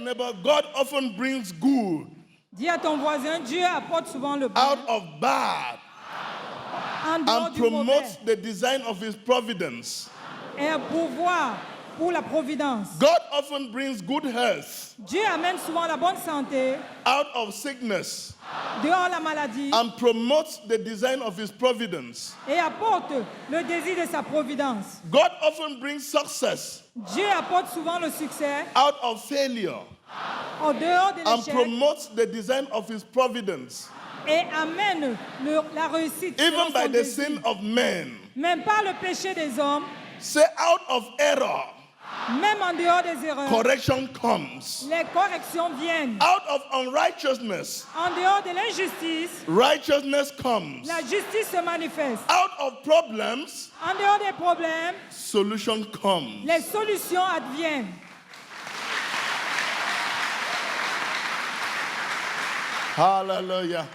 neighbor, God often brings good Dis à ton voisin, Dieu apporte souvent le out bon of bad en dehors and du mauvais promotes the design of his providence. et un pouvoir pour la providence. God often brings good health Dieu amène souvent la bonne santé out of sickness dehors la maladie and promotes the design of his providence. et apporte le désir de sa providence. God often brings success Dieu apporte souvent le succès out of failure en dehors de and l'échec promotes the design of his providence, et amène la réussite even selon by son the désir. sin of men. Même pas le péché des hommes, Say, out of error, même en dehors des erreurs, correction comes. les corrections viennent. Out of unrighteousness, En dehors de l'injustice, righteousness comes. la justice se manifeste. Out of problems, En dehors des problèmes, solution comes. les solutions adviennent. Hallelujah.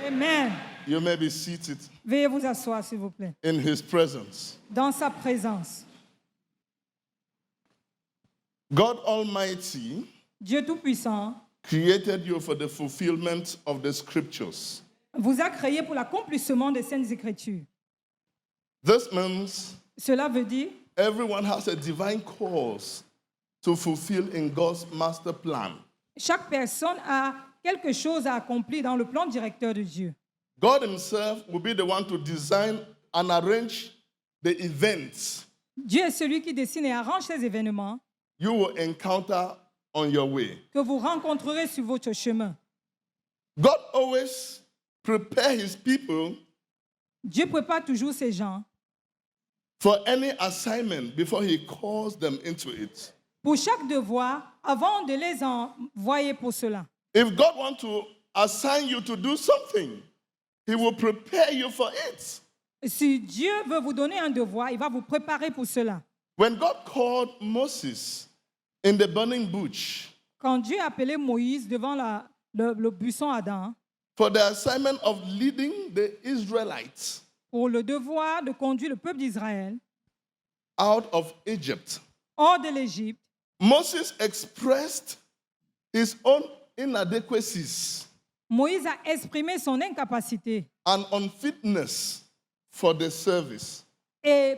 Amen. You may be seated Veuillez vous asseoir, s'il vous plaît, in his presence. dans sa présence. God Almighty Dieu Tout-Puissant created you for the fulfillment of the scriptures. vous a créé pour l'accomplissement des Saintes Écritures. This means Cela veut dire everyone has a divine cause to fulfill in God's master plan. chaque personne a quelque chose à accomplir dans le plan directeur de Dieu. God himself will be the one to design and arrange the events Dieu est celui qui dessine et arrange ces événements you will encounter on your way. que vous rencontrerez sur votre chemin. God always prepares his people Dieu prépare toujours ces gens for any assignment before he calls them into it. pour chaque devoir avant de les envoyer pour cela. If God wants to assign you to do something, he will prepare you for it. Si Dieu veut vous donner un devoir, il va vous préparer pour cela. When God called Moses in the burning bush Quand Dieu a appelé Moïse devant le buisson Adam for the assignment of leading the Israelites pour le devoir de conduire le peuple d'Israël out of Egypt, hors de l'Égypte, Moses expressed his own inadequacies Moïse a exprimé son incapacité and unfitness for the service, et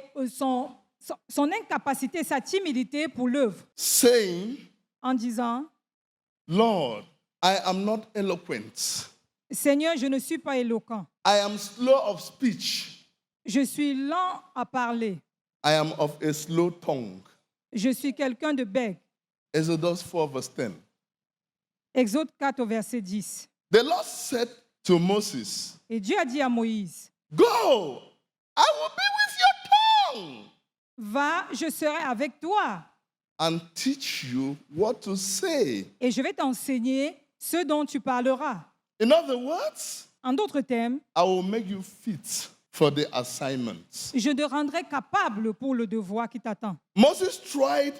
son incapacité, sa timidité pour l'œuvre, saying, en disant, Lord, I am not eloquent. Seigneur, je ne suis pas éloquent. I am slow of speech. Je suis lent à parler. I am of a slow tongue. Je suis quelqu'un de bègue. Exodus 4 verse 10. Exode 4 au verset 10. The Lord said to Moses, Et Dieu a dit à Moïse, go, I will be with your tongue va, je serai avec toi and teach you what to say. et je vais t'enseigner ce dont tu parleras. In other words, En d'autres termes, I will make you fit for the assignment. je te rendrai capable pour le devoir qui t'attend. Moses tried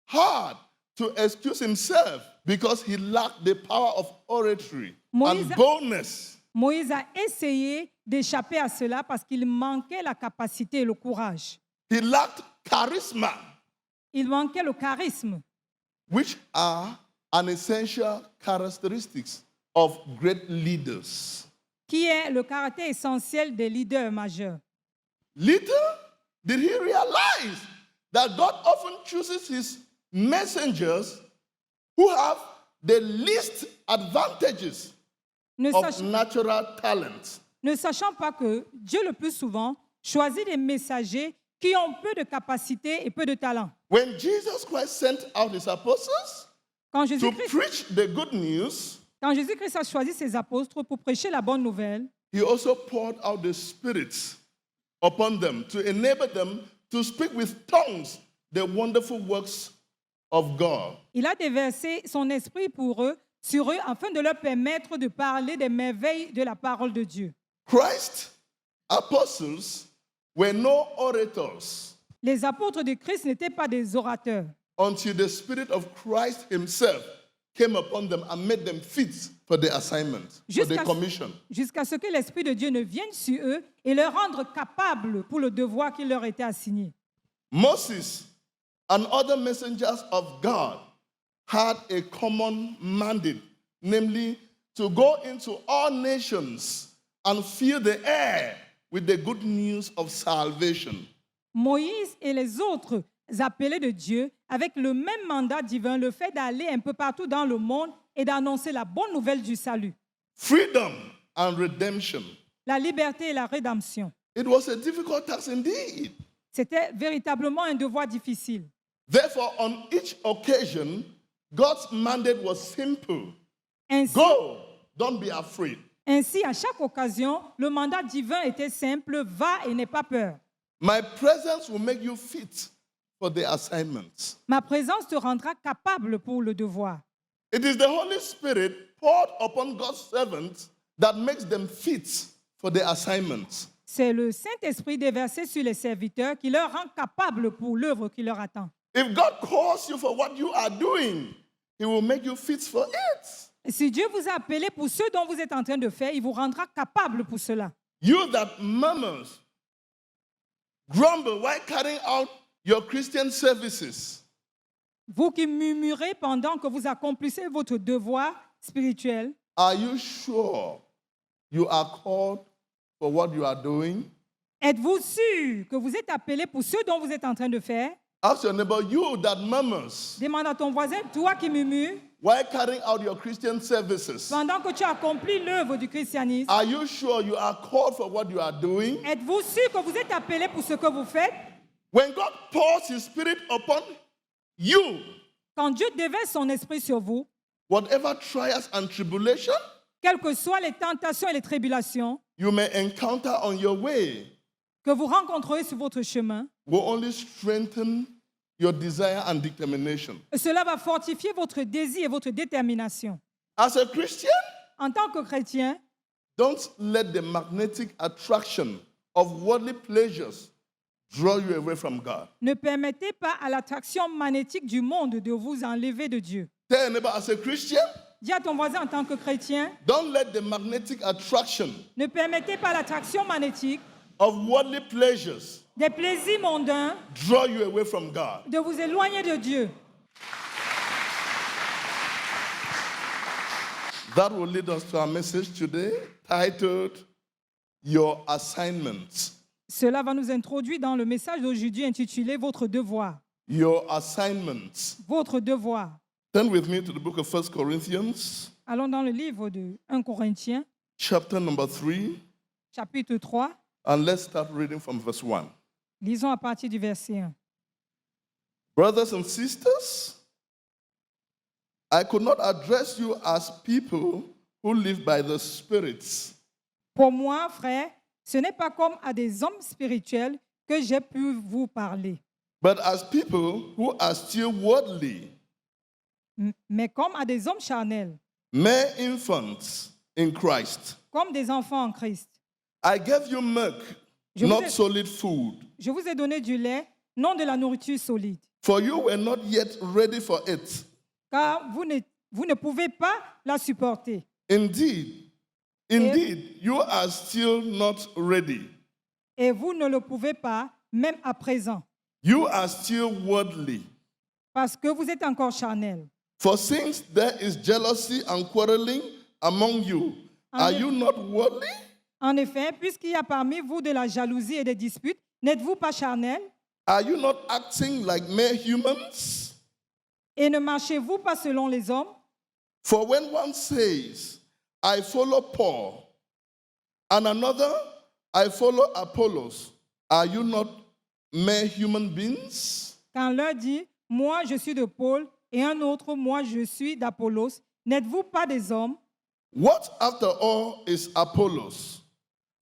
hard to excuse himself because he lacked the power of oratory and boldness. Moïse a essayé d'échapper à cela parce qu'il manquait la capacité et le courage. He lacked charisma, Il manquait le charisme, which are an essential characteristics of great leaders. qui est le caractère essentiel des leaders majeurs. Little did he realize that God often chooses his messengers who have the least advantages Ne, of sach- natural talent. ne sachant pas que Dieu le plus souvent choisit des messagers qui ont peu de capacité et peu de talent. When Jesus Christ sent out his apostles Quand to Jésus-Christ preach the good news, Quand Jésus-Christ a choisi ses apôtres pour prêcher la bonne nouvelle, he also poured out the Spirit upon them to enable them to speak with tongues the wonderful works of God. il a déversé son esprit sur eux, afin de leur permettre de parler des merveilles de la parole de Dieu. Christ's apostles were no orators Les apôtres de Christ n'étaient pas des orateurs, until the Spirit of Christ himself came upon them and made them fit for the assignment, for the commission. jusqu'à ce que l'Esprit de Dieu ne vienne sur eux et leur rendre capables pour le devoir qui leur était assigné. Moses and other messengers of God had a common mandate, namely to go into all nations and fill the air with the good news of salvation. Moïse et les autres appelés de Dieu, avec le même mandat divin, le fait d'aller un peu partout dans le monde et d'annoncer la bonne nouvelle du salut, Freedom and redemption. la liberté et la rédemption. It was a difficult task indeed. C'était véritablement un devoir difficile. Therefore, on each occasion, God's mandate was simple. Ainsi, Go, don't be afraid. ainsi, à chaque occasion, le mandat divin était simple, va et n'aie pas peur. My presence will make you fit for the assignments. Ma présence te rendra capable pour le devoir. It is the Holy Spirit poured upon God's servants that makes them fit for the assignments. C'est le Saint-Esprit déversé sur les serviteurs qui leur rend capables pour l'œuvre qui leur attend. If God calls you for what you are doing, He will make you fit for it. Et si Dieu vous a appelé pour ce dont vous êtes en train de faire, il vous rendra capable pour cela. You that murmurs, grumble while carrying out your Christian services, Vous qui murmurez pendant que vous accomplissez votre devoir spirituel, are you sure you are called for what you are doing? êtes-vous sûr que vous êtes appelé pour ce dont vous êtes en train de faire? Ask your neighbor, you that murmurs Demande à ton voisin, toi qui murmures, while carrying out your Christian services, pendant que tu accomplis l'œuvre du christianisme, are you sure you are called for what you are doing? êtes-vous sûr que vous êtes appelé pour ce que vous faites? When God pours His Spirit upon you, Quand Dieu déverse son esprit sur vous, whatever trials and tribulation quelles que soient les tentations et les tribulations you may encounter on your way, que vous rencontrerez sur votre chemin, will only strengthen your desire and determination. cela va fortifier votre désir et votre détermination. As a Christian, En tant que chrétien, don't let the magnetic attraction of worldly pleasures draw you away from God. ne permettez pas à l'attraction magnétique du monde de vous enlever de Dieu. Tell your neighbor, as a Christian, Dis à ton voisin en tant que chrétien, don't let the magnetic attraction ne permettez pas l'attraction magnétique of worldly pleasures des plaisirs mondains draw you away from God. de vous éloigner de Dieu. That will lead us to our message today titled Your Assignments. Cela va nous introduire dans le message d'aujourd'hui intitulé Votre devoir. Your assignments. Votre devoir. Turn with me to the book of 1 Corinthians, Allons dans le livre de 1 Corinthiens, chapter number 3, chapitre 3. and let's start reading from verse 1. Lisons à partir du verset 1. Brothers and sisters, I could not address you as people who live by the spirits, Pour moi, frère, ce n'est pas comme à des hommes spirituels que j'ai pu vous parler, but as people who are still worldly, mais comme à des hommes charnels, mere infants in Christ. comme des enfants en Christ. I gave you milk, Je vous not ai- solid food, Je vous ai donné du lait, non de la nourriture solide, for you were not yet ready for it. car vous ne pouvez pas la supporter. Indeed, you are still not ready. Et vous ne le pouvez pas, même à présent, You are still worldly. parce que vous êtes encore charnel. For since there is jealousy and quarreling among you, are you not worldly? En effet, puisqu'il y a parmi vous de la jalousie et des disputes, n'êtes-vous pas charnel? Are you not acting like mere humans? Et ne marchez-vous pas selon les hommes? For when one says, I follow Paul, and another, I follow Apollos, are you not mere human beings? Quand l'un dit, moi je suis de Paul, et un autre, moi je suis d'Apollos, n'êtes-vous pas des hommes? What, after all, is Apollos?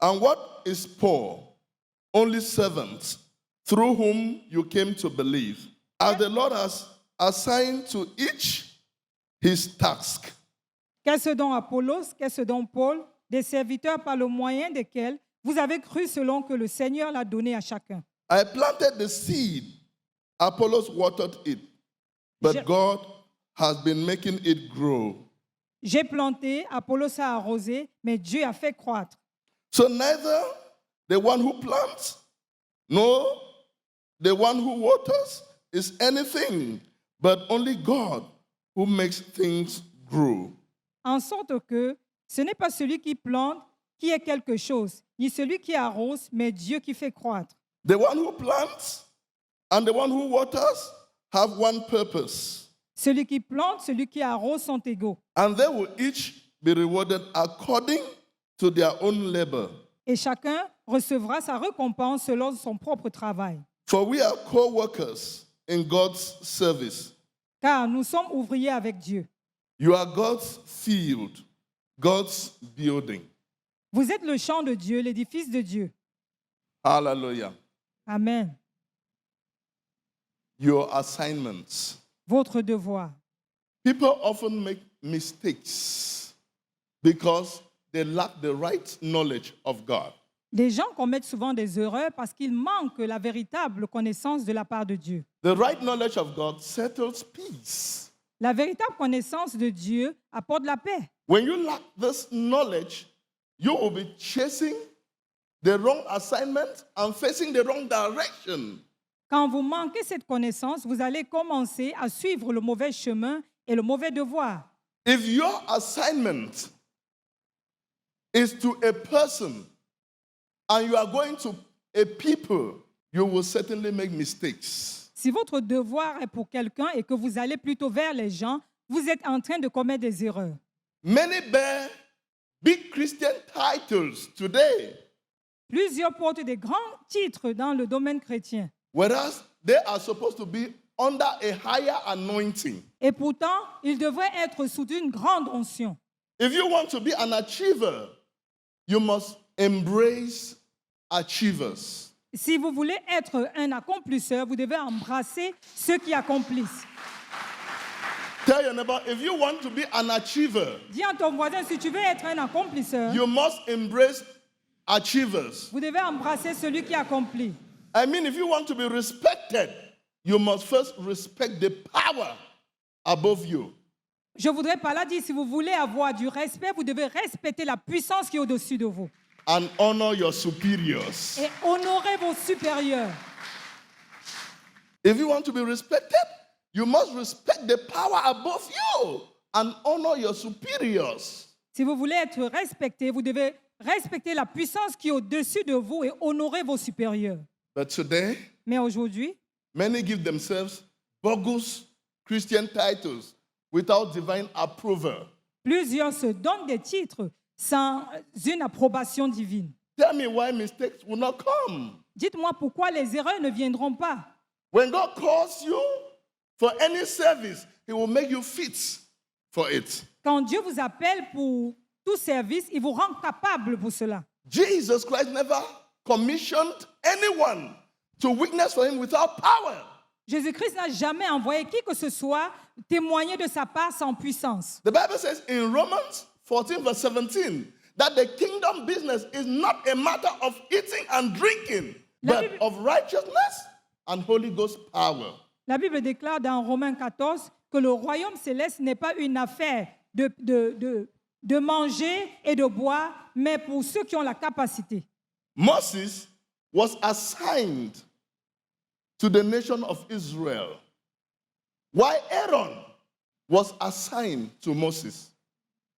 And what is Paul? Only servants through whom you came to believe, as the Lord has assigned to each his task. Qu'est-ce donc Apollos? Qu'est-ce donc Paul? Des serviteurs par le moyen desquels vous avez cru selon que le Seigneur l'a donné à chacun. I planted the seed, Apollos watered it, but Je- God has been making it grow. J'ai planté, Apollos a arrosé, mais Dieu a fait croître. So neither the one who plants nor the one who waters is anything, but only God who makes things grow. En sorte que ce n'est pas celui qui plante qui est quelque chose, ni celui qui arrose, mais Dieu qui fait croître. The one who plants and the one who waters have one purpose, Celui qui plante, celui qui arrose sont égaux. and they will each be rewarded according to their own labor. Et chacun recevra sa récompense selon son propre travail. For we are co-workers in God's service. Car nous sommes ouvriers avec Dieu. You are God's field, God's building. Vous êtes le champ de Dieu, l'édifice de Dieu. Hallelujah. Amen. Your assignments. Votre devoir. People often make mistakes because they lack the right knowledge of God. Les gens commettent souvent des erreurs parce qu'ils manquent la véritable connaissance de la part de Dieu. The right knowledge of God settles peace. La véritable connaissance de Dieu apporte la paix. When you lack this knowledge, you will be chasing the wrong assignment and facing the wrong direction. Quand vous manquez cette connaissance, vous allez commencer à suivre le mauvais chemin et le mauvais devoir. If your assignment is to a person and you are going to a people, you will certainly make mistakes. Si votre devoir est pour quelqu'un et que vous allez plutôt vers les gens, vous êtes en train de commettre des erreurs. Many bear big Christian titles today, Plusieurs portent des grands titres dans le domaine chrétien. whereas they are supposed to be under a higher anointing. Et pourtant, ils devraient être sous une grande onction. If you want to be an achiever, you must embrace achievers. Si vous voulez être un accomplisseur, vous devez embrasser ceux qui accomplissent. Tell your neighbor, if you want to be an achiever, Dis à ton voisin, si tu veux être un accomplisseur, you must embrace achievers. vous devez embrasser celui qui accomplit. I mean, if you want to be respected, you must first respect the power above you. Je voudrais par là dire, si vous voulez avoir du respect, vous devez respecter la puissance qui est au-dessus de vous And honor your superiors. et honorer vos supérieurs. If you want to be respected, you must respect the power above you and honor your superiors. Si vous voulez être respecté, vous devez respecter la puissance qui est au-dessus de vous et honorer vos supérieurs. But today, Mais aujourd'hui, many give themselves bogus Christian titles without divine approval. plusieurs se donnent des titres sans une approbation divine. Tell me why mistakes will not come. Dites-moi pourquoi les erreurs ne viendront pas. When God calls you for any service, He will make you fit for it. Quand Dieu vous appelle pour tout service, il vous rend capable pour cela. Jesus Christ never commissioned anyone to witness for Him without power. Jésus-Christ n'a jamais envoyé qui que ce soit témoigner de sa part sans puissance. The Bible says in Romans 14, verse 17, that the kingdom business is not a matter of eating and drinking, La but Bible- of righteousness and Holy Ghost power. La Bible déclare dans Romains 14 que le royaume céleste n'est pas une affaire de manger et de boire, mais pour ceux qui ont la capacité. Moses was assigned to the nation of Israel, while Aaron was assigned to Moses.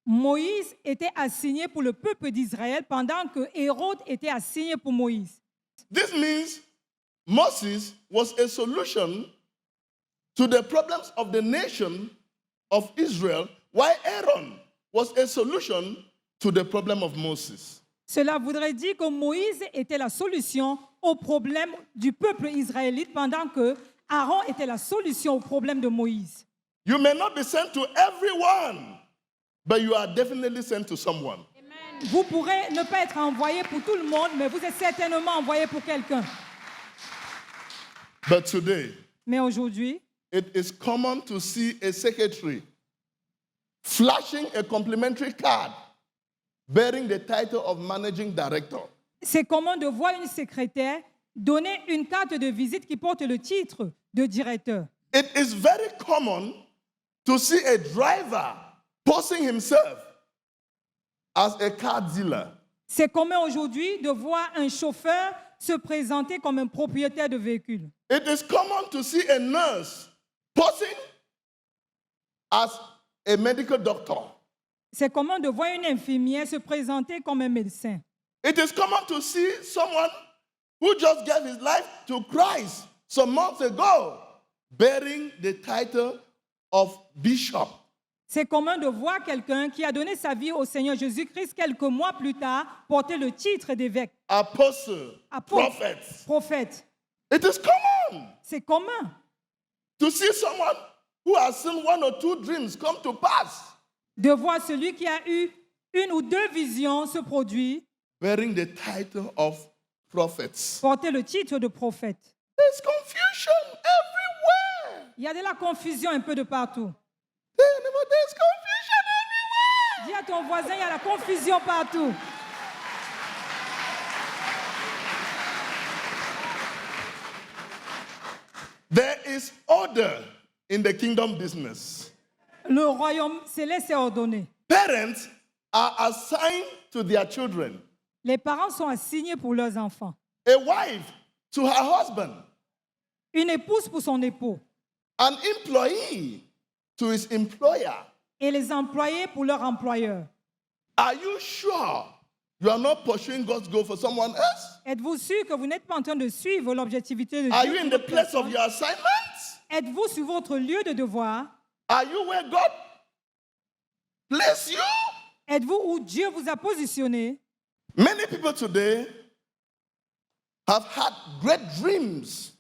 Moïse était assigné pour le peuple d'Israël pendant que Hérode était assigné pour Moïse. This means Moses was a solution to the problems of the nation of Israel, while Aaron was a solution to the problem of Moses. Cela voudrait dire que Moïse était la solution au problème du peuple israélite pendant que Aaron était la solution au problème de Moïse. You may not be sent to everyone, but you are definitely sent to someone. Vous pourrez ne pas être envoyé pour tout le monde, mais vous êtes certainement envoyé pour quelqu'un. But today, Mais aujourd'hui, it is common to see a secretary flashing a complimentary card bearing the title of managing director. c'est commun de voir une secrétaire donner une carte de visite qui porte le titre de directeur. It is very common to see a driver posting himself as a car dealer. C'est commun aujourd'hui de voir un chauffeur se présenter comme un propriétaire de véhicule. It is common to see a nurse posing as a medical doctor. C'est commun de voir une infirmière se présenter comme un médecin. It is common to see someone who just gave his life to Christ some months ago, bearing the title of bishop. C'est commun de voir quelqu'un qui a donné sa vie au Seigneur Jésus-Christ quelques mois plus tard porter le titre d'évêque, Apostle, apôtre, prophet. prophète. It is common C'est commun to see someone who has seen one or two dreams come to pass, de voir celui qui a eu une ou deux visions se produire, bearing the title of prophets. porter le titre de prophète. There's confusion everywhere. Il y a de la confusion un peu de partout. There's confusion everywhere. Dis à ton voisin, il y a la confusion partout. There is order in the kingdom business. Le royaume céleste est ordonné. Parents are assigned to their children. Les parents sont assignés pour leurs enfants. A wife to her husband. Une épouse pour son époux. An employee to his employer. Et les employés pour leur employeur. Are you sure you are not pursuing God's goal for someone else? Êtes-vous sûr que vous n'êtes pas en train de suivre l'objectivité de Are Dieu you in pour the votre place of personne? your assignment? Êtes-vous sur votre lieu de devoir? Are you where God placed you? Êtes-vous où Dieu vous a positionné? Many people today have had great dreams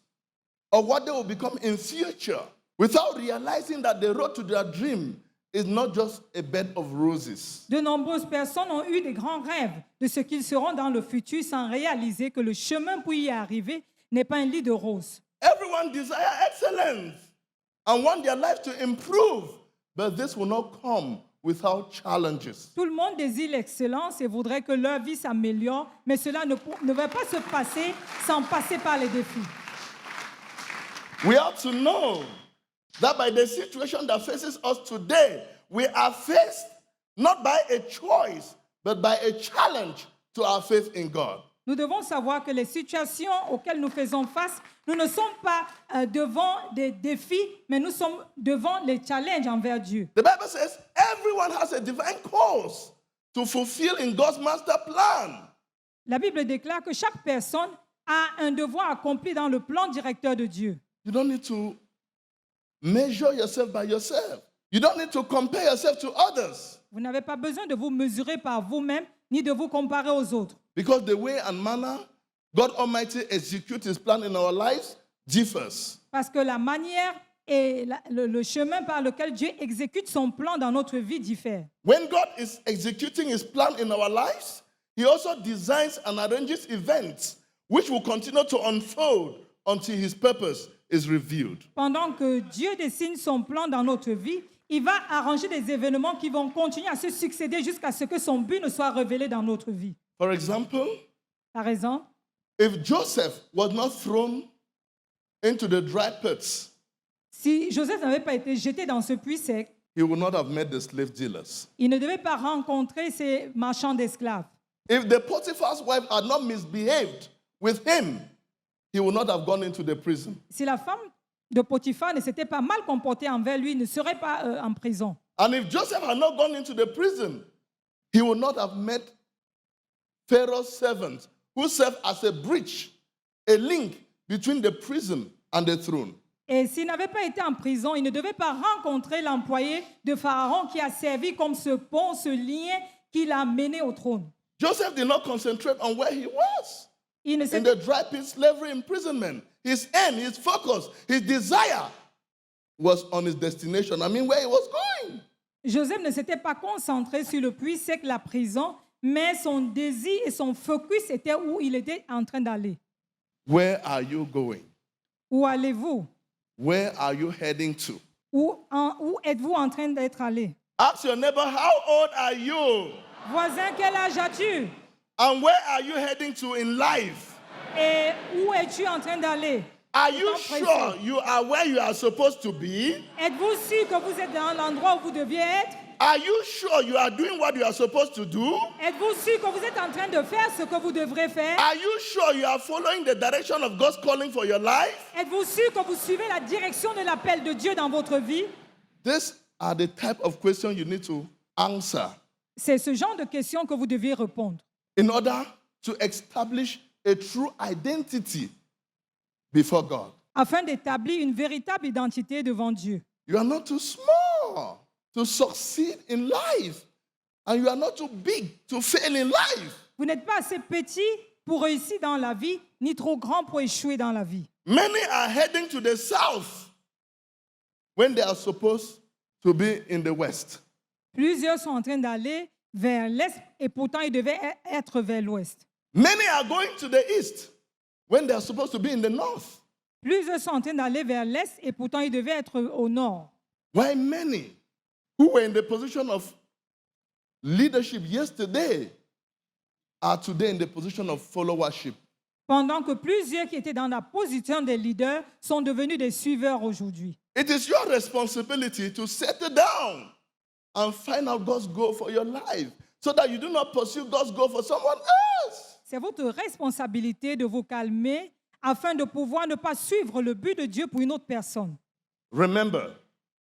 of what they will become in future without realizing that the road to their dream is not just a bed of roses. De nombreuses personnes ont eu des grands rêves de ce qu'ils seront dans le futur sans réaliser que le chemin pour y arriver n'est pas un lit de roses. Everyone desires excellence and want their life to improve, but this will not come without challenges. Tout le monde désire l'excellence et voudrait que leur vie s'améliore, mais cela ne va pas se passer sans passer par les défis. We have to know that by the situation that faces us today, we are faced not by a choice, but by a challenge to our faith in God. Nous devons savoir que les situations auxquelles nous faisons face, nous ne sommes pas devant des défis, mais nous sommes devant les challenges envers Dieu. The Bible says everyone has a divine cause to fulfill in God's master plan. La Bible déclare que chaque personne a un devoir accompli dans le plan directeur de Dieu. You don't need to measure yourself by yourself. You don't need to compare yourself to others, Vous n'avez pas besoin de vous mesurer par vous-même, ni de vous comparer aux autres. because the way and manner God Almighty executes His plan in our lives differs. Parce que la manière et le chemin par lequel Dieu exécute son plan dans notre vie diffèrent. When God is executing His plan in our lives, He also designs and arranges events which will continue to unfold until His purpose is revealed. Pendant que Dieu dessine son plan dans notre vie, il va arranger des événements qui vont continuer à se succéder jusqu'à ce que son but ne soit révélé dans notre vie. For example, Par exemple, if Joseph was not thrown into the dry pits, si Joseph n'avait pas été jeté dans ce puits sec, he would not have met the slave dealers. il ne devait pas rencontrer ces marchands d'esclaves. If the Potiphar's wife had not misbehaved with him, he would not have gone into the prison. Si la femme de Potiphar ne s'était pas mal comportée envers lui, il ne serait pas en prison. And if Joseph had not gone into the prison, he would not have met Pharaoh's servants, who served as a bridge, a link between the prison and the throne. Et s'il n'avait pas été en prison, il ne devait pas rencontrer l'employé de Pharaon qui a servi comme ce pont, ce lien qui l'a mené au trône. Joseph did not concentrate on where he was Il ne in s'était the dry pit slavery imprisonment. His aim, his focus, his desire was on his destination. I mean, where he was going. Joseph ne s'était pas concentré sur le puits sec, la prison, mais son désir et son focus étaient où il était en train d'aller. Where are you going? Où allez-vous? Where are you heading to? Où êtes-vous en train d'être allé? Ask your neighbor, how old are you? Voisin, quel âge as-tu? And where are you heading to in life? Et où es-tu en train d'aller? Are you Don't praise sure him. you are where you are supposed to be? Êtes-vous sûr que vous êtes dans l'endroit où vous deviez être? Are you sure you are doing what you are supposed to do? Êtes-vous sûr que vous êtes en train de faire ce que vous devrez faire? Are you sure you are following the direction of God's calling for your life? Êtes-vous sûr que vous suivez la direction de l'appel de Dieu dans votre vie? This are the type of questions you need to answer C'est ce genre de questions que vous deviez répondre in order to establish a true identity before God. afin d'établir une véritable identité devant Dieu. You are not too small to succeed in life, and you are not too big to fail in life. Vous n'êtes pas assez petit pour réussir dans la vie, ni trop grand pour échouer dans la vie. Many are heading to the south when they are supposed to be in the west. Plusieurs sont en train d'aller vers l'est et pourtant ils devaient être vers l'ouest. Many are going to the east when they are supposed to be in the north. Plusieurs sont en train d'aller vers l'est et pourtant ils devaient être au nord. Why many who were in the position of leadership yesterday are today in the position of followership? Pendant que plusieurs qui étaient dans la position des leaders sont devenus des suiveurs aujourd'hui. It is your responsibility to settle down and find out God's goal for your life so that you do not pursue God's goal for someone else. C'est votre responsabilité de vous calmer afin de pouvoir ne pas suivre le but de Dieu pour une autre personne. Remember,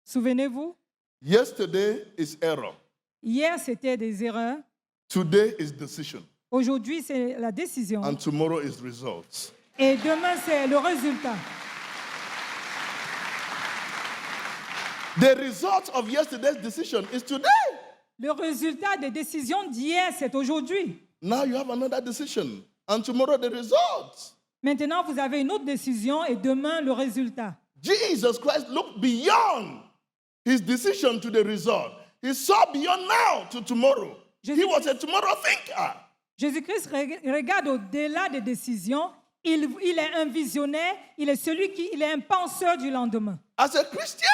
Souvenez-vous, yesterday is error. hier c'était des erreurs, Today is decision. aujourd'hui c'est la décision And tomorrow is results. et demain c'est le résultat. The result of yesterday's decision is today. Le résultat des décisions d'hier c'est aujourd'hui. Now you have another decision. And tomorrow the results. Maintenant vous avez une autre décision et demain le résultat. Jesus Christ looked beyond his decision to the result. He saw beyond now to tomorrow. He was a tomorrow thinker. Jésus-Christ regarde au-delà des décisions. Il est un visionnaire. Il est un penseur du lendemain. As a Christian,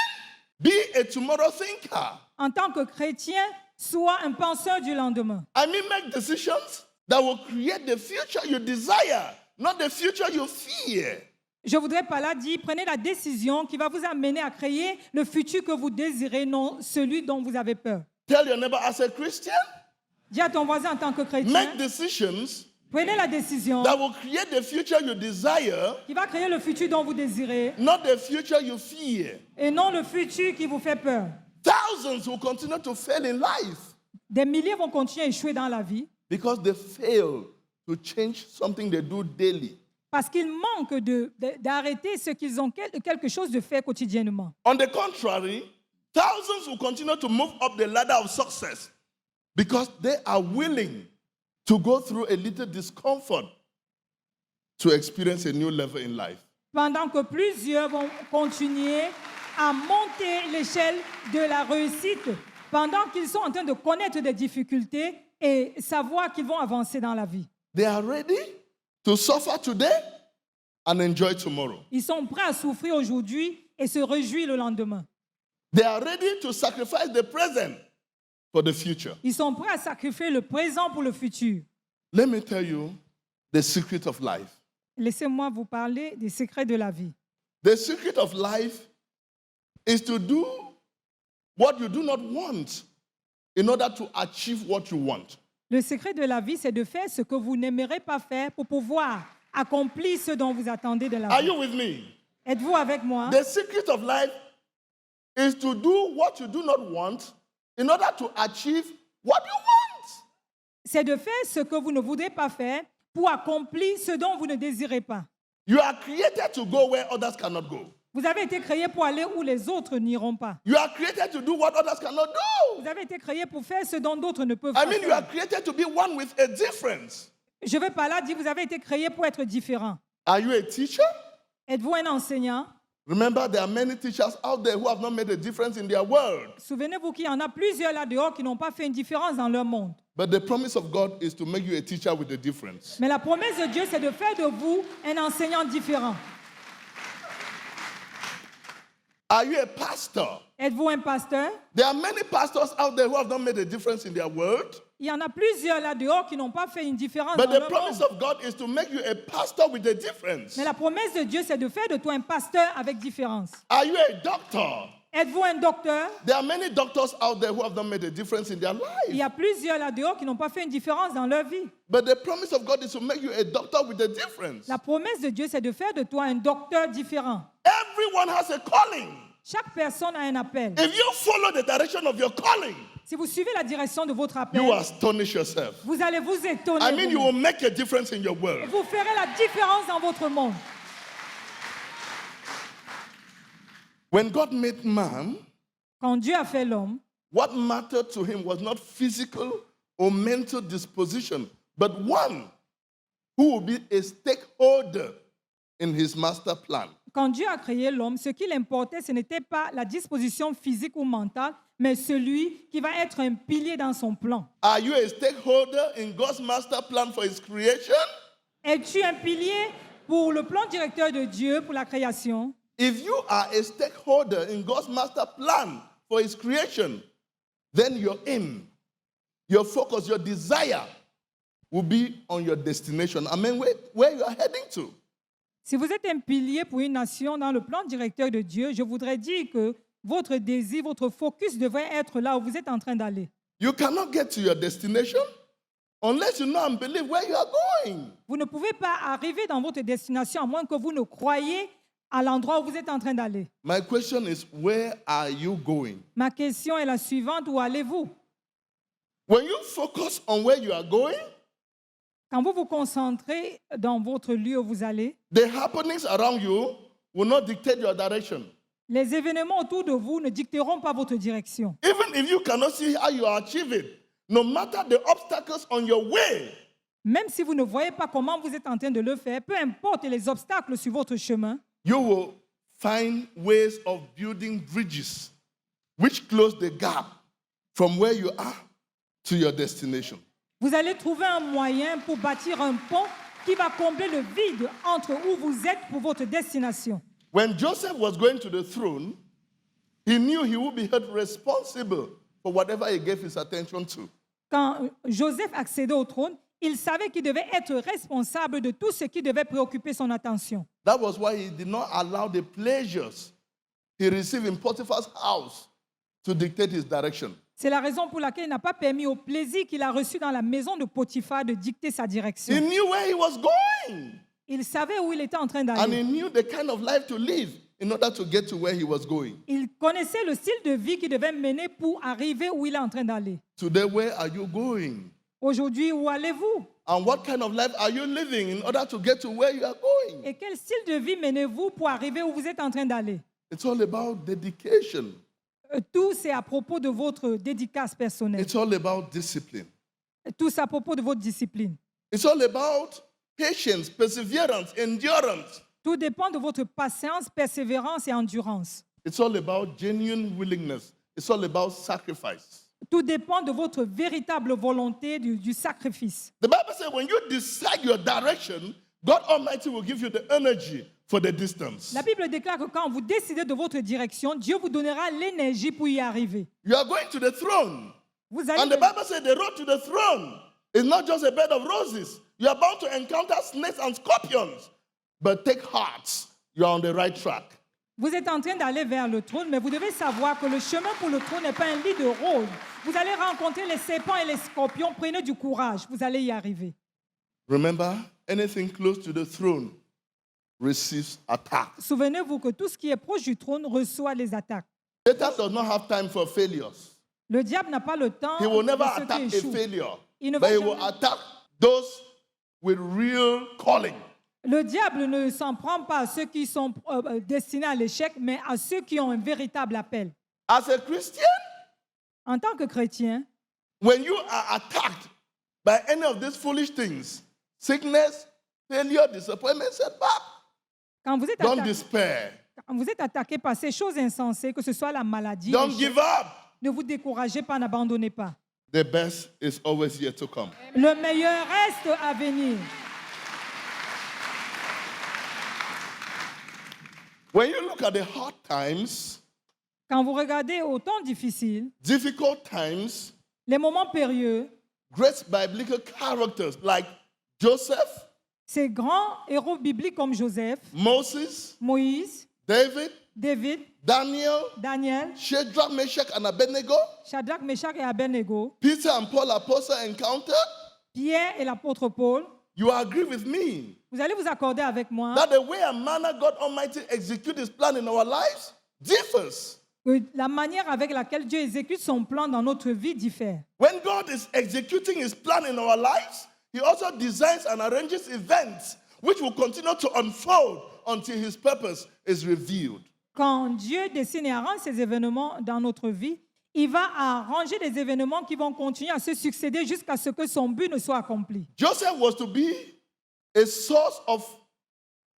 be a tomorrow thinker. En tant que chrétien, sois un penseur du lendemain. I mean, make decisions that will create the future you desire, not the future you fear. Je voudrais par là dire, prenez la décision qui va vous amener à créer le futur que vous désirez, non celui dont vous avez peur. Tell your neighbor, as a Christian, Dis à ton voisin en tant que chrétien, make decisions prenez la décision that will create the future you desire, qui va créer le futur dont vous désirez not the future you fear. et non le futur qui vous fait peur. Thousands will continue to fail in life Des milliers vont continuer à échouer dans la vie because they fail to change something they do daily. parce qu'ils manquent d'arrêter ce qu'ils ont quelque chose de faire quotidiennement. On the contrary, thousands will continue to move up the ladder of success because they are willing to go through a little discomfort to experience a new level in life. Pendant que plusieurs vont continuer à monter l'échelle de la réussite, pendant qu'ils sont en train de connaître des difficultés et savoir qu'ils vont avancer dans la vie. They are ready to suffer today and enjoy tomorrow. Ils sont prêts à souffrir aujourd'hui et se réjouir le lendemain. They are ready to sacrifice the present for the future. Ils sont prêts à sacrifier le présent pour le futur. Let me tell you the secret of life. Laissez-moi vous parler des secrets de la vie. The secret of life is to do what you do not want in order to achieve what you want. Le secret de la vie, c'est de faire ce que vous n'aimerez pas faire pour pouvoir accomplir ce dont vous attendez de la Are vie. you with me? Êtes-vous avec moi? The secret of life is to do what you do not want in order to achieve what you want. C'est de faire ce que vous ne voudrez pas faire pour accomplir ce dont vous ne désirez pas. You are created to go where others cannot go. Vous avez été créé pour aller où les autres n'iront pas. You are created to do what others cannot do. Vous avez été créé pour faire ce dont d'autres ne peuvent I pas mean, you faire. are created to be one with a difference. Je ne vais pas là dire vous avez été créé pour être différent. Are you a teacher? Êtes-vous un enseignant? Remember, there are many teachers out there who have not made a difference in their world. Souvenez-vous qu'il y en a plusieurs là dehors qui n'ont pas fait une différence dans leur monde. But the promise of God is to make you a teacher with a difference. Mais la promesse de Dieu, c'est de faire de vous un enseignant différent. Are you a pastor? Êtes-vous un pasteur? There are many pastors out there who have not made a difference in their world. Il y en a plusieurs là dehors qui n'ont pas fait une différence But dans the leur promise monde. of God is to make you a pastor with a difference. Mais la promesse de Dieu, c'est de faire de toi un pasteur avec différence. Are you a doctor? Êtes-vous un docteur? There are many doctors out there who have not made a difference in their Il y life. a plusieurs là dehors qui n'ont pas fait une différence dans leur vie. But the promise of God is to make you a doctor with a difference. La promesse de Dieu, c'est de faire de toi un docteur différent. Everyone has a calling. Chaque personne a un appel. If you follow the direction of your calling, Si vous suivez la direction de votre appel, you astonish yourself. vous allez vous étonner. I mean, you vous-même. will make a difference in your world. Vous ferez la différence dans votre monde. When God made man, Quand Dieu a fait l'homme, what mattered to him was not physical or mental disposition, but one who will be a stakeholder in his master plan. quand Dieu a créé l'homme, ce qui l'importait, ce n'était pas la disposition physique ou mentale, mais celui qui va être un pilier dans son plan. Are you a stakeholder in God's master plan for his creation? Es-tu un pilier pour le plan directeur de Dieu pour la création? If you are a stakeholder in God's master plan for his creation, then your aim, your focus, your desire will be on your destination. I mean, where you are heading to. Si vous êtes un pilier pour une nation dans le plan directeur de Dieu, je voudrais dire que votre désir, votre focus devrait être là où vous êtes en train d'aller. You cannot get to your destination unless you know and believe where you are going. Vous ne pouvez pas arriver dans votre destination à moins que vous ne croyiez à l'endroit où vous êtes en train d'aller. My question is, where are you going? Ma question est la suivante, où allez-vous? When you focus on where you are going, Quand vous vous concentrez dans votre lieu où vous allez, the happenings around you will not dictate your direction. les événements autour de vous ne dicteront pas votre direction. Even if you cannot see how you achieve it, no matter the obstacles on your way, Même si vous ne voyez pas comment vous êtes en train de le faire, peu importe les obstacles sur votre chemin, you will find ways of building bridges which close the gap from where you are to your destination. vous allez trouver un moyen pour bâtir un pont qui va combler le vide entre où vous êtes pour votre destination. When Joseph was going to the throne, he knew he would be held responsible for whatever he gave his attention to. Quand Joseph accédait au trône, il savait qu'il devait être responsable de tout ce qui devait préoccuper son attention. That was why he did not allow the pleasures he received in Potiphar's house to dictate his direction. C'est la raison pour laquelle il n'a pas permis au plaisir qu'il a reçu dans la maison de Potiphar de dicter sa He direction. knew where he was going, Il savait où il était en train and d'aller. he knew the kind of life to live in order to get to where he was going. Il connaissait le style de vie qu'il devait mener pour arriver où il est en train d'aller. Today, where are you going? Aujourd'hui, où allez-vous? And what kind of life are you living in order to get to where you are going? Et quel style de vie menez-vous pour arriver où vous êtes en train d'aller? It's all about dedication. Tout, c'est à propos de votre dédicace personnelle. It's all about discipline. Tout, c'est à propos de votre discipline. It's all about patience, perseverance, endurance. Tout dépend de votre patience, persévérance et endurance. It's all about genuine willingness. It's all about sacrifice. Tout dépend de votre véritable volonté du sacrifice. The Bible says when you decide your direction, God Almighty will give you the energy for the distance. La Bible déclare que quand vous décidez de votre direction, Dieu vous donnera l'énergie pour y arriver. You are going to the throne. Vous And allez, the Bible says the road to the throne is not just a bed of roses. You are bound to encounter snakes and scorpions. But take heart, you are on the right track. vous êtes en train d'aller vers le trône, mais vous devez savoir que le chemin pour le trône n'est pas un lit de roses. Vous allez rencontrer les serpents et les scorpions. Prenez du courage, vous allez y arriver. Remember, anything close to the throne receives attack. Souvenez-vous que tout ce qui est proche du trône reçoit les attaques. Satan does not have time for failures. Le diable n'a pas le temps He will de never ceux attack qui a échouent. failure, Il ne but va he will jamais- attack those with real calling. Le diable ne s'en prend pas à ceux qui sont destinés à l'échec, mais à ceux qui ont un véritable appel. As a Christian, En tant que chrétien, when you are attacked by any of these foolish things, sickness, failure, disappointment, setback, quand vous êtes don't attaqué, despair. quand vous êtes attaqué par ces choses insensées, que ce soit la maladie, Don't l'échec, give up. ne vous découragez pas, n'abandonnez pas. The best is always yet to come. Le meilleur reste à venir. When you look at the hard times, Quand vous regardez au temps difficile, difficult times, les moments périlleux, great biblical characters like Joseph, ces grands héros bibliques comme Joseph, Moses, Moïse, David, David, Daniel, Daniel, Shadrach, Meshach, and Abednego, Shadrach, Meshach et Abednego, Peter and Paul apostle encountered, Pierre et l'apôtre Paul, you agree with me vous allez vous accorder avec moi that the way and manner God Almighty execute His plan in our lives differs. Que la manière avec laquelle Dieu exécute son plan dans notre vie diffère. When God is executing his plan in our lives, he also designs and arranges events which will continue to unfold until his purpose is revealed. Quand Dieu dessine et arrange ces événements dans notre vie, il va arranger des événements qui vont continuer à se succéder jusqu'à ce que son but ne soit accompli. Joseph was to be a source of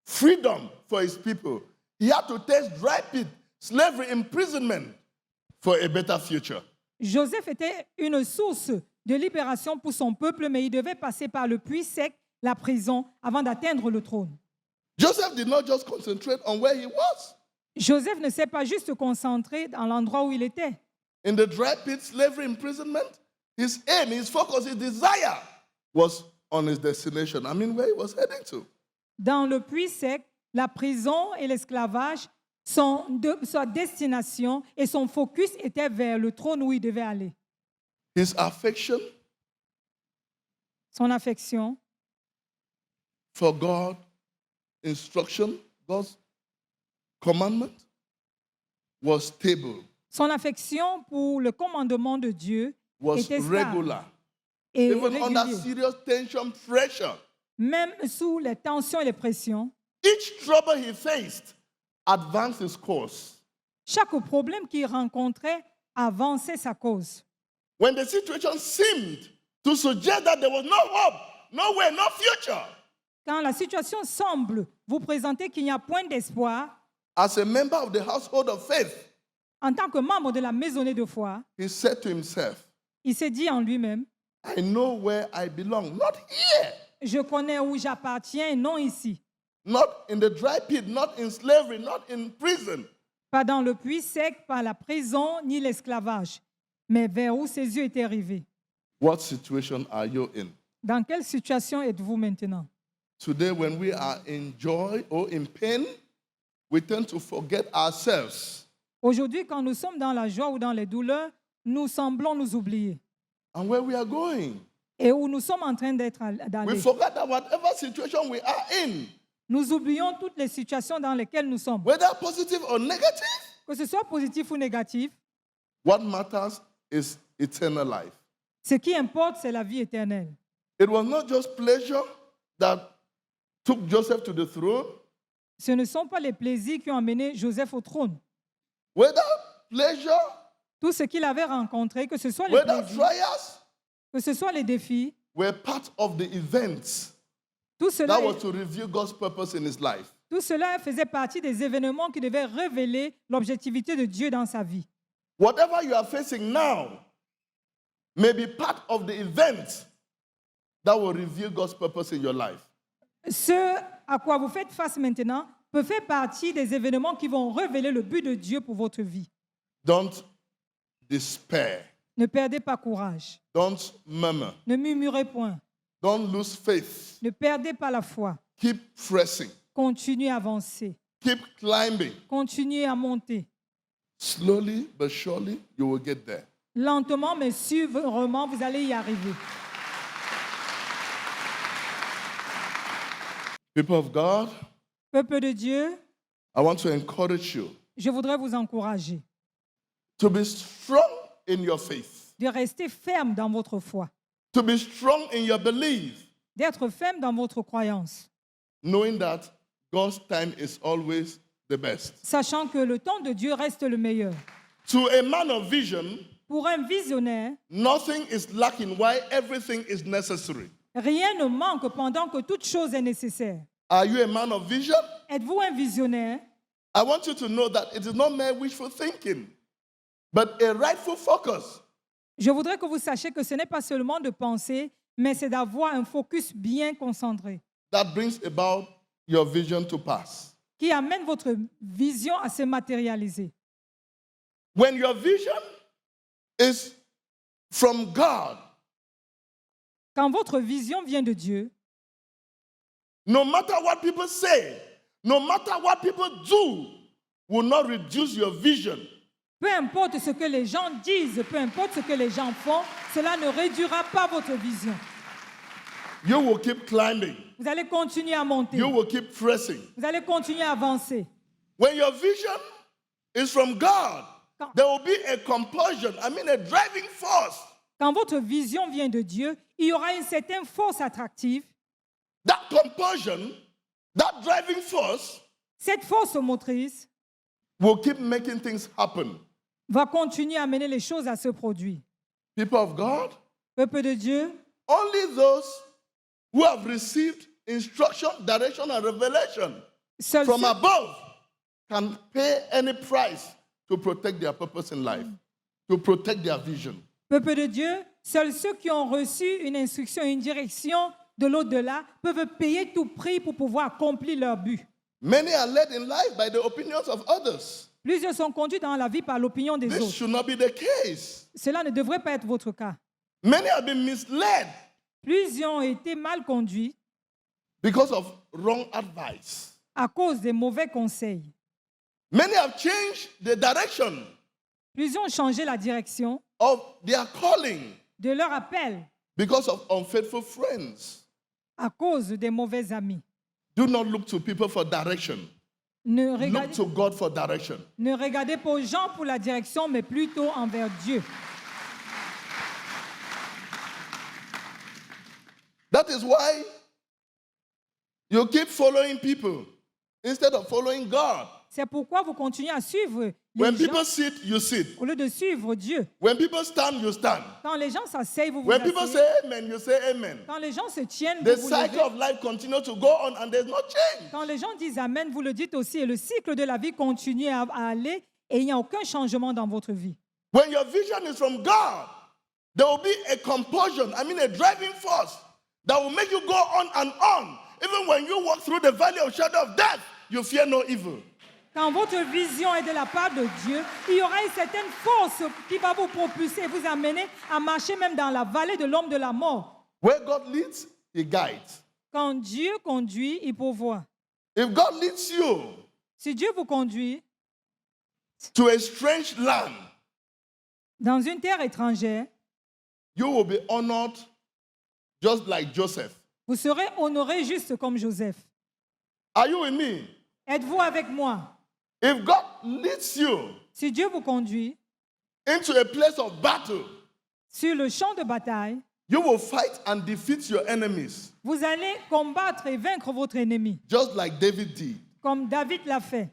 freedom for his people. He had to taste dry pit, slavery, imprisonment for a better future. Joseph était une source de libération pour son peuple, mais il devait passer par le puits sec, la prison, avant d'atteindre le trône. Joseph did not just concentrate on where he was. Joseph ne s'est pas juste concentré dans l'endroit où il était. In the dry pit, slavery, imprisonment, his aim, his focus, his desire was on his destination. I mean, where he was heading to. Dans le puits sec, la prison et l'esclavage, sa destination et son focus était vers le trône où il devait aller. His affection Son affection for God, instruction, God's commandment was stable, Son affection pour le commandement de Dieu was était stable regular. et Even under régulier. serious tension, pressure, Même sous les tensions et les pressions, each trouble he faced advanced his course. chaque problème qu'il rencontrait avançait sa cause. When the situation seemed to suggest that there was no hope, no way, no future, Quand la situation semble vous présenter qu'il n'y a point d'espoir, as a member of the household of faith, en tant que membre de la maisonnée de foi, he said to himself, il s'est dit en lui-même, I know where I belong, not here, je connais où j'appartiens et non ici. not in the dry pit, not in slavery, not in prison. Pas dans le puits sec, pas la prison ni l'esclavage, mais vers où ses yeux étaient rivés. What situation are you in? Dans quelle situation êtes-vous maintenant? Today, when we are in joy or in pain, we tend to forget ourselves. Aujourd'hui, quand nous sommes dans la joie ou dans les douleurs, nous semblons nous oublier. And where we are going. Et où nous sommes en train d'être We d'aller. forget that whatever situation we are in, Nous oublions toutes les situations dans lesquelles nous sommes. whether positive or negative, Que ce soit positif ou négatif, what matters is eternal life. ce qui importe, c'est la vie éternelle. It was not just pleasure that took Joseph to the throne, Ce ne sont pas les plaisirs qui ont amené Joseph au trône. whether pleasure, Tout ce qu'il avait rencontré, que ce soit les whether plaisirs, trials, que ce soit les défis, were part of the events tout cela, that was to reveal God's purpose in his life. tout cela faisait partie des événements qui devaient révéler l'objectivité de Dieu dans sa vie. Whatever you are facing now may be part of the event that will reveal God's purpose in your life. Ce à quoi vous faites face maintenant peut faire partie des événements qui vont révéler le but de Dieu pour votre vie. Don't despair. Ne perdez pas courage. Don't murmur. Ne murmurez point. Don't lose faith. Ne perdez pas la foi. Keep pressing. Continuez à avancer. Keep climbing. Continuez à monter. Slowly but surely, you will get there. Lentement mais sûrement, vous allez y arriver. People of God, Peuple de Dieu, I want to encourage you je voudrais vous encourager to be strong in your faith, de rester ferme dans votre foi, to be strong in your belief, d'être ferme dans votre croyance, knowing that God's time is always the best. sachant que le temps de Dieu reste le meilleur. To a man of vision, Pour un visionnaire, nothing is lacking. Why? Everything is necessary. rien ne manque pendant que toute chose est nécessaire. Are you a man of vision? Êtes-vous un visionnaire? I want you to know that it is not mere wishful thinking, but a rightful focus. Je voudrais que vous sachiez que ce n'est pas seulement de penser, mais c'est d'avoir un focus bien concentré That brings about your vision to pass. qui amène votre vision à se matérialiser. When your vision is from God, Quand votre vision vient de Dieu, no matter what people say, no matter what people do, will not reduce your vision. peu importe ce que les gens disent, peu importe ce que les gens font, cela ne réduira pas votre vision. You will keep climbing. Vous allez continuer à monter. You will keep pressing. Vous allez continuer à avancer. When your vision is from God, Quand- there will be a compulsion, a driving force. Quand votre vision vient de Dieu, il y aura une certaine force attractive. That compulsion, that driving force, Cette force motrice will keep making things happen. va continuer à amener les choses à se produire. People of God, Peuple de Dieu, only those who have received instruction, direction, and revelation seuls from ceux, above can pay any price to protect their purpose in life, to protect their vision. peuple de Dieu, seuls ceux qui ont reçu une instruction, une direction de l'au-delà peuvent payer tout prix pour pouvoir accomplir leur but. Many are led in life by the opinions of others. Plusieurs sont conduits dans la vie par l'opinion des This autres. should not be the case. Cela ne devrait pas être votre cas. Many have been misled Plusieurs ont été mal conduits because of wrong advice. à cause des mauvais conseils. Many have changed the direction Plusieurs ont changé la direction of their calling de leur appel because of unfaithful friends. à cause des mauvais amis. Do not look to people for direction. Ne Look regardez, to God for direction. ne regardez pas aux gens pour la direction, mais plutôt envers Dieu. That is why you keep following people instead of following God. C'est pourquoi vous continuez à suivre When les gens people sit, you sit. au lieu de suivre Dieu. When people stand, you stand. Quand les gens s'asseyent, vous vous When people asseyez. say amen, you say amen. Quand les gens se tiennent, The vous vous cycle levez. of life continues to go on and there's no change. Quand les gens disent Amen, vous le dites aussi. Et le cycle de la vie continue à aller et il n'y a aucun changement dans votre vie. When your vision is from God, there will be a compulsion, a driving force that will make you go on and on. Even when you walk through the valley of shadow of death, you fear no evil. Quand votre vision est de la part de Dieu, il y aura une certaine force qui va vous propulser et vous amener à marcher même dans la vallée de l'homme de la mort. Where God leads, He guides. Quand Dieu conduit, il pourvoit. If God leads you Si Dieu vous conduit to a strange land, dans une terre étrangère, you will be honored just like Joseph. vous serez honoré juste comme Joseph. Are you with me? Êtes-vous avec moi? If God leads you Si Dieu vous conduit into a place of battle, sur le champ de bataille, you will fight and defeat your enemies, vous allez combattre et vaincre votre ennemi, just like David did. comme David l'a fait.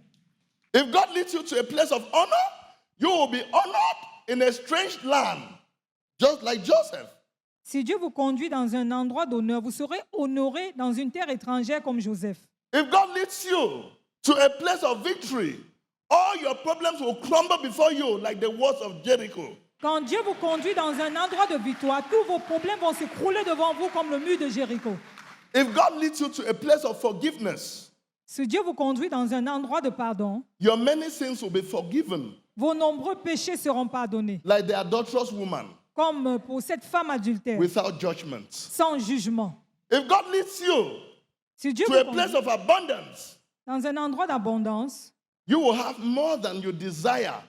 If God leads you to a place of honor, you will be honored in a strange land, just like Joseph. Si Dieu vous conduit dans un endroit d'honneur, vous serez honoré dans une terre étrangère comme Joseph. If God leads you to a place of victory, all your problems will crumble before you like the walls of Jericho. Quand Dieu vous conduit dans un endroit de victoire, tous vos problèmes vont s'écrouler devant vous comme le mur de Jéricho. If God leads you to a place of forgiveness, Si Dieu vous conduit dans un endroit de pardon, your many sins will be forgiven, vos nombreux péchés seront pardonnés, like the adulterous woman, comme pour cette femme adultère, without judgment. sans jugement. If God leads you Si Dieu to vous a place conduit of abundance, dans un endroit d'abondance, you will have more than you desire,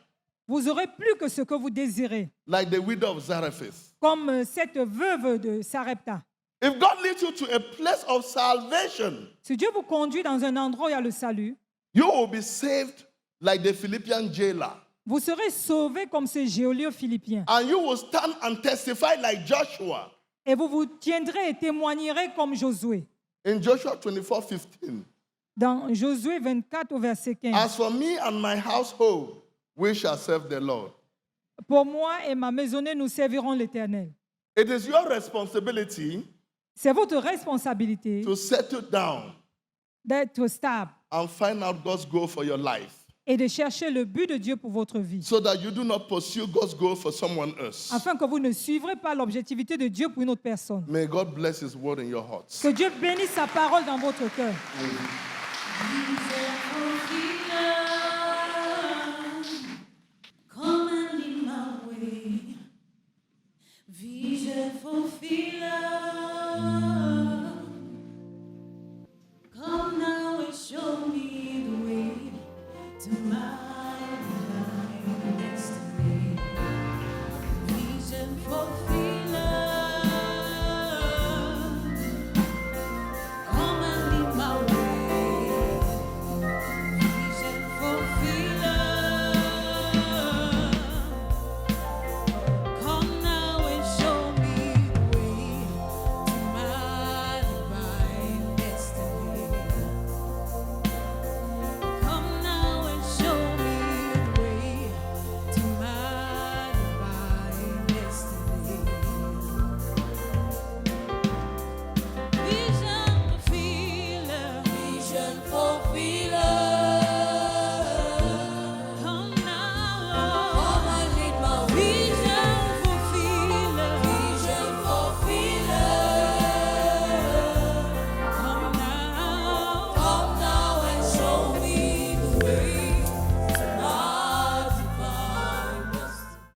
vous aurez plus que ce que vous désirez, like the widow of Zarephath. comme cette veuve de Sarepta. If God leads you to a place of salvation, Si Dieu vous conduit dans un endroit où il y a le salut, you will be saved like the Philippian jailer. vous serez sauvés comme ces geôliers philippiens. And you will stand and testify like Joshua. Et vous vous tiendrez et témoignerez comme Josué. In Joshua 24:15, Dans Josué 24 au verset 15. as for me and my household, we shall serve the Lord. Pour moi et ma maisonnée, nous servirons l'Éternel. It is your responsibility C'est votre responsabilité to settle down d'être stable and find out God's goal for your life et de chercher le but de Dieu pour votre vie, so that you do not pursue God's goal for someone else. afin que vous ne suivrez pas l'objectivité de Dieu pour une autre personne. May God bless His word in your hearts. Que Dieu bénisse sa parole dans votre cœur. Nous avons